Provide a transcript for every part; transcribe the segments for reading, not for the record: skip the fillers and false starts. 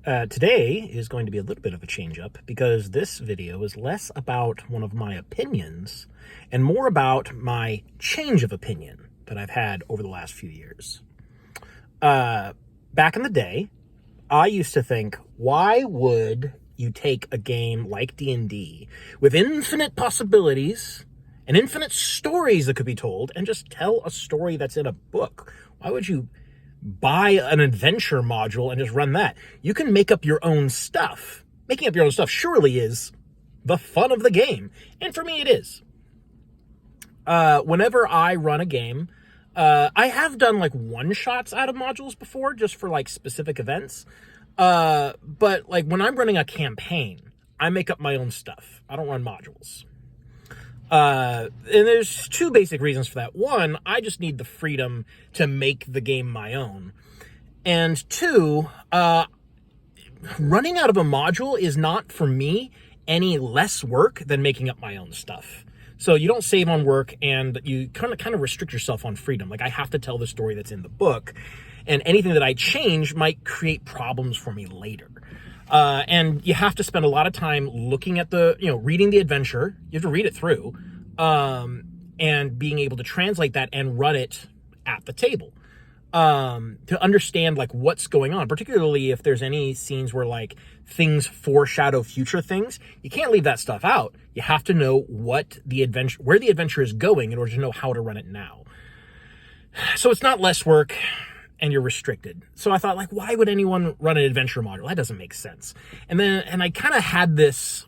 Today is going to be a little bit of a change up because this video is less about one of my opinions and more about my change of opinion that I've had over the last few years. Back in the day, I used to think, why would you take a game like D&D with infinite possibilities and infinite stories that could be told and just tell a story that's in a book? Why would you buy an adventure module and just run that? You can make up your own stuff. Making up your own stuff surely is the fun of the game. And for me, it is. Whenever I run a game, I have done like one-shots out of modules before just for like specific events. But like when I'm running a campaign, I make up my own stuff. I don't run modules. And there's two basic reasons for that. One, I just need the freedom to make the game my own. And two, running out of a module is not, for me, any less work than making up my own stuff. So you don't save on work and you kind of restrict yourself on freedom. Like I have to tell the story that's in the book, and anything that I change might create problems for me later. And you have to spend a lot of time looking at reading the adventure. You have to read it through, and being able to translate that and run it at the table, to understand like what's going on, particularly if there's any scenes where like things foreshadow future things. You can't leave that stuff out. You have to know where the adventure is going in order to know how to run it now. So it's not less work, and you're restricted. So I thought, like, why would anyone run an adventure module? That doesn't make sense. And I kind of had this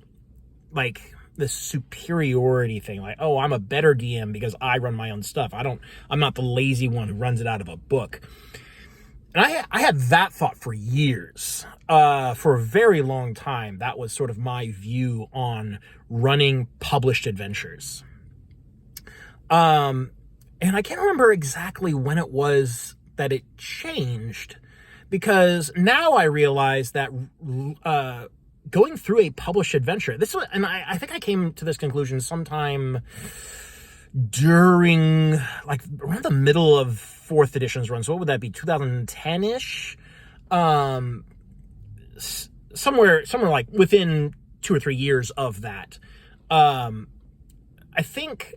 superiority thing, like, oh, I'm a better DM because I run my own stuff. I'm not the lazy one who runs it out of a book. And I had that thought for years. For a very long time, that was sort of my view on running published adventures. And I can't remember exactly when it was that it changed, because now I realize that going through a published adventure, I think I came to this conclusion sometime during like around the middle of 4th edition's run. So what would that be? 2010-ish? Somewhere like within 2 or 3 years of that. I think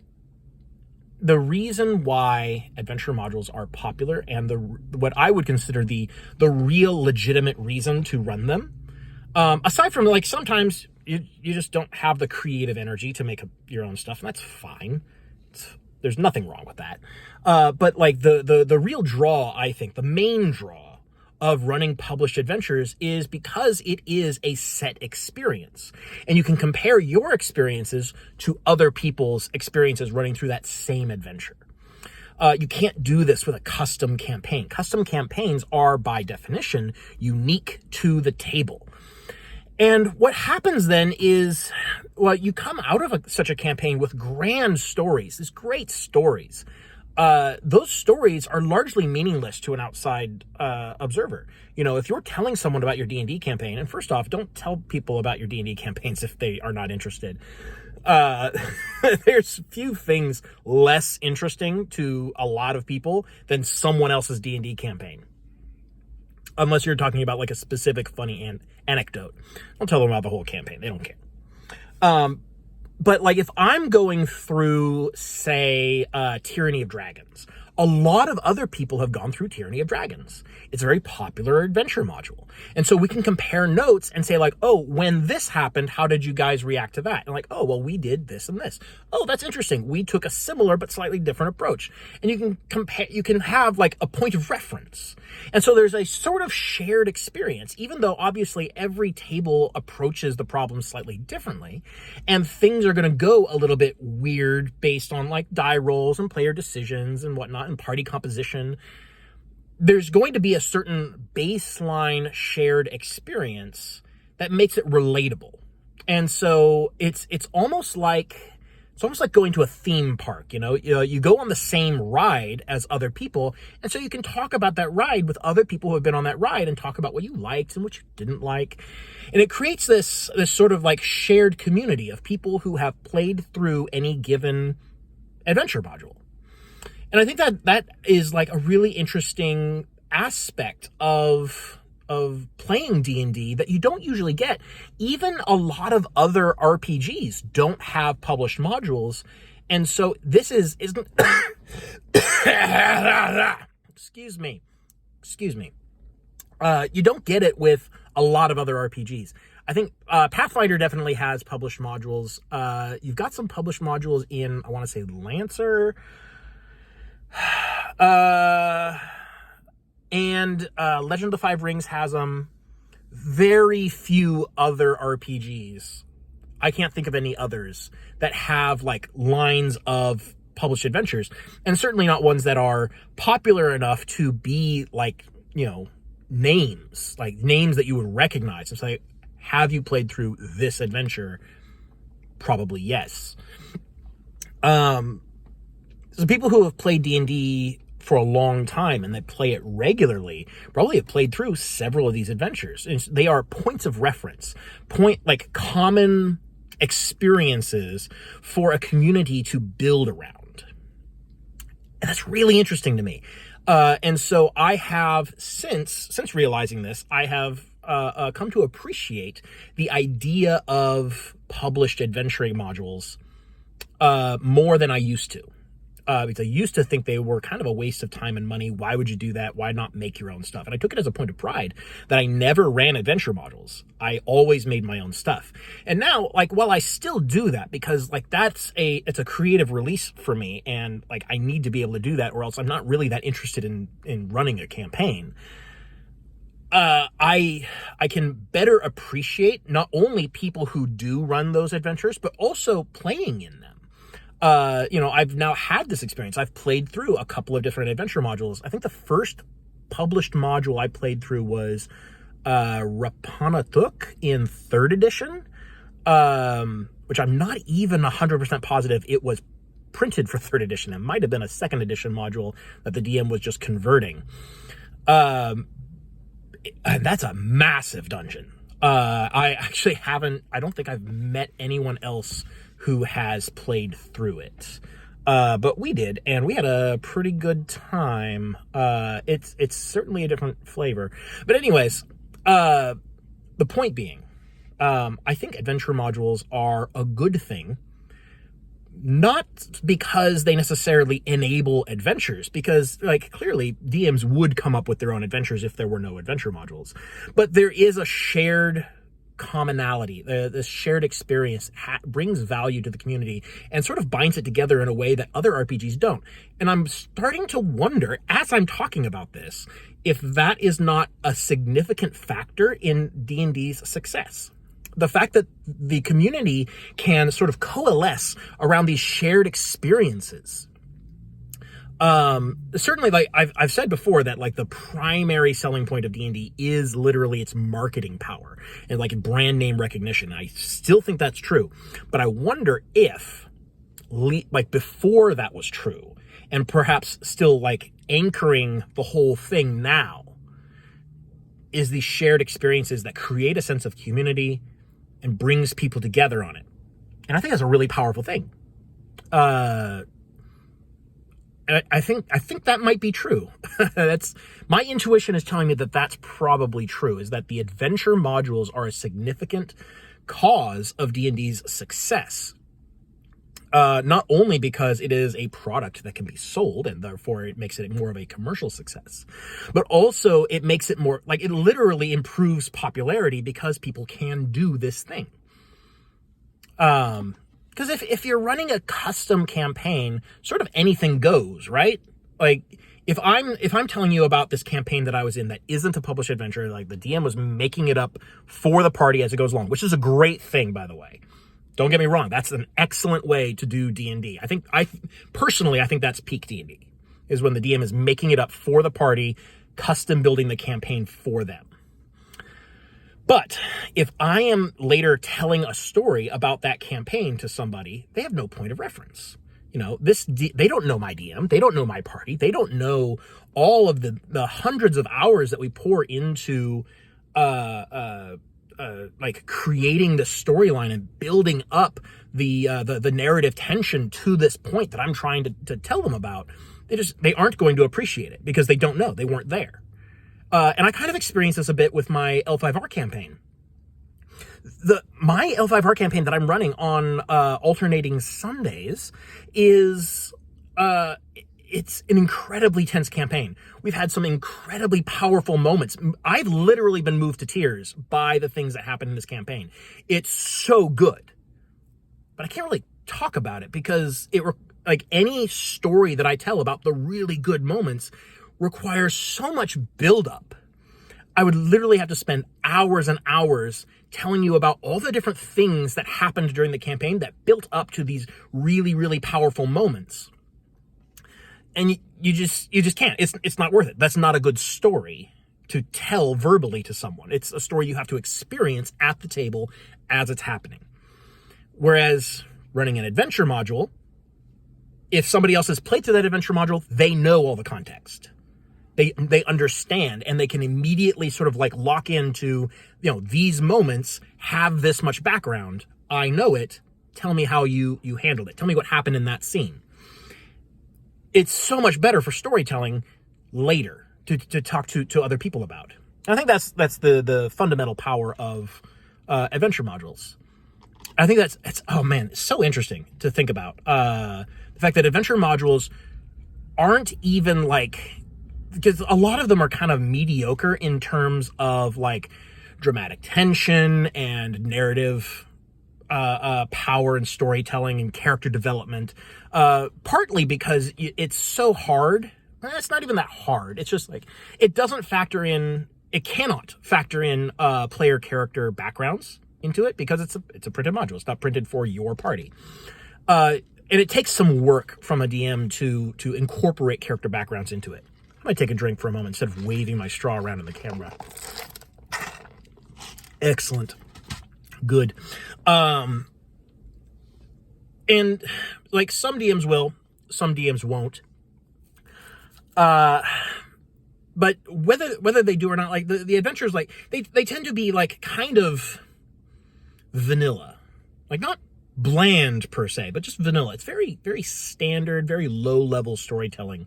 the reason why adventure modules are popular, and what I would consider the real legitimate reason to run them, aside from like sometimes you just don't have the creative energy to make up your own stuff, and that's fine. There's nothing wrong with that. But like the real draw, I think, the main draw of running published adventures is because it is a set experience, and you can compare your experiences to other people's experiences running through that same adventure. You can't do this with a custom campaign. Custom campaigns are, by definition, unique to the table. And what happens then is, well, you come out of such a campaign with grand stories, these great stories. Those stories are largely meaningless to an outside observer. You know, if you're telling someone about your D&D campaign, and first off, don't tell people about your D&D campaigns if they are not interested. There's few things less interesting to a lot of people than someone else's D&D campaign. Unless you're talking about like a specific funny anecdote. Don't tell them about the whole campaign. They don't care. But like if I'm going through, say, Tyranny of Dragons, a lot of other people have gone through Tyranny of Dragons. It's a very popular adventure module. And so we can compare notes and say like, oh, when this happened, how did you guys react to that? And like, oh, well, we did this and this. Oh, that's interesting. We took a similar but slightly different approach. And you can compare, you can have like a point of reference. And so there's a sort of shared experience, even though obviously every table approaches the problem slightly differently, and things are going to go a little bit weird based on like die rolls and player decisions and whatnot and party composition. There's going to be a certain baseline shared experience that makes it relatable. And so it's almost like going to a theme park. You know, you go on the same ride as other people, and so you can talk about that ride with other people who have been on that ride and talk about what you liked and what you didn't like. And it creates this sort of like shared community of people who have played through any given adventure module. And I think that is like a really interesting aspect of of playing D&D that you don't usually get. Even a lot of other RPGs don't have published modules. And so this isn't excuse me. You don't get it with a lot of other RPGs. I think Pathfinder definitely has published modules. You've got some published modules in, I want to say, Lancer. And Legend of the Five Rings has them. Very few other RPGs. I can't think of any others that have like lines of published adventures, and certainly not ones that are popular enough to be like, names that you would recognize. It's like, have you played through this adventure? Probably yes. So people who have played D&D for a long time and that play it regularly probably have played through several of these adventures. And they are points of reference, common experiences for a community to build around. And that's really interesting to me. And so I have, since realizing this, I have come to appreciate the idea of published adventuring modules more than I used to. Because I used to think they were kind of a waste of time and money. Why would you do that? Why not make your own stuff? And I took it as a point of pride that I never ran adventure modules. I always made my own stuff. And now, while I still do that, because it's a creative release for me, and I need to be able to do that, or else I'm not really that interested in running a campaign. I can better appreciate not only people who do run those adventures, but also playing in them. I've now had this experience. I've played through a couple of different adventure modules. I think the first published module I played through was Rapanatuk in 3rd edition, which I'm not even 100% positive it was printed for 3rd edition. It might have been a 2nd edition module that the DM was just converting. And that's a massive dungeon. I don't think I've met anyone else who has played through it. But we did, and we had a pretty good time. It's certainly a different flavor. But anyways, the point being, I think adventure modules are a good thing, not because they necessarily enable adventures, because clearly DMs would come up with their own adventures if there were no adventure modules. But there is a shared commonality. This shared experience brings value to the community and sort of binds it together in a way that other RPGs don't. And I'm starting to wonder, as I'm talking about this, if that is not a significant factor in D&D's success. The fact that the community can sort of coalesce around these shared experiences. Certainly, I've said before that the primary selling point of D&D is literally its marketing power and brand name recognition. I still think that's true, but I wonder if before that was true, and perhaps still anchoring the whole thing now, is these shared experiences that create a sense of community and brings people together on it. And I think that's a really powerful thing. I think that might be true. That's my intuition is telling me that that's probably true, is that the adventure modules are a significant cause of D&D's success. Not only because it is a product that can be sold and therefore it makes it more of a commercial success, but also it makes it more it literally improves popularity because people can do this thing. Because if you're running a custom campaign, sort of anything goes, right? If I'm telling you about this campaign that I was in that isn't a published adventure, the DM was making it up for the party as it goes along, which is a great thing, by the way. Don't get me wrong, that's an excellent way to do D&D. I think that's peak D&D, is when the DM is making it up for the party, custom building the campaign for them. But if I am later telling a story about that campaign to somebody, they have no point of reference. They don't know my DM. They don't know my party. They don't know all of the hundreds of hours that we pour into creating the storyline and building up the narrative tension to this point that I'm trying to tell them about. They aren't going to appreciate it because they don't know. They weren't there. And I kind of experienced this a bit with my L5R campaign. My L5R campaign that I'm running on alternating Sundays is it's an incredibly tense campaign. We've had some incredibly powerful moments. I've literally been moved to tears by the things that happen in this campaign. It's so good, but I can't really talk about it because like any story that I tell about the really good moments requires so much buildup. I would literally have to spend hours and hours telling you about all the different things that happened during the campaign that built up to these really, really powerful moments. And you just can't. It's not worth it. That's not a good story to tell verbally to someone. It's a story you have to experience at the table as it's happening. Whereas running an adventure module, if somebody else has played to that adventure module, they know all the context. They understand, and they can immediately sort of like lock into, these moments have this much background. I know it. Tell me how you handled it. Tell me what happened in that scene. It's so much better for storytelling later to talk to other people about. I think that's the fundamental power of adventure modules. I think it's so interesting to think about. The fact that adventure modules aren't even like, because a lot of them are kind of mediocre in terms of like dramatic tension and narrative power and storytelling and character development, partly because it's so hard. It's not even that hard. It's just like it cannot factor in player character backgrounds into it because it's a printed module. It's not printed for your party. And it takes some work from a DM to incorporate character backgrounds into it. I might take a drink for a moment instead of waving my straw around in the camera. Excellent. Good. And like some DMs will, some DMs won't. But whether they do or not, like the adventures, like they tend to be like kind of vanilla, like not bland per se, but just vanilla. It's very, very standard, very low level storytelling.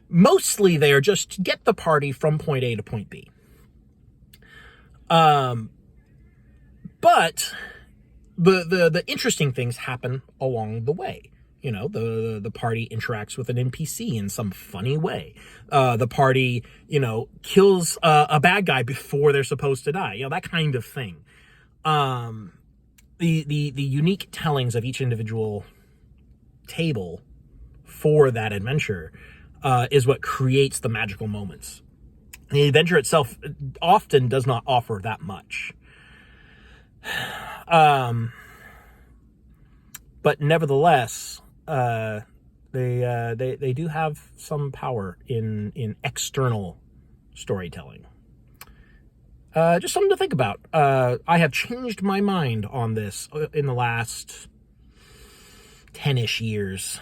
Mostly they are just to get the party from point A to point B. But the interesting things happen along the way. The party interacts with an NPC in some funny way. The party, kills a bad guy before they're supposed to die. That kind of thing. The unique tellings of each individual table for that adventure is what creates the magical moments. The adventure itself often does not offer that much. But nevertheless, they do have some power in external storytelling. Just something to think about. I have changed my mind on this in the last 10-ish years.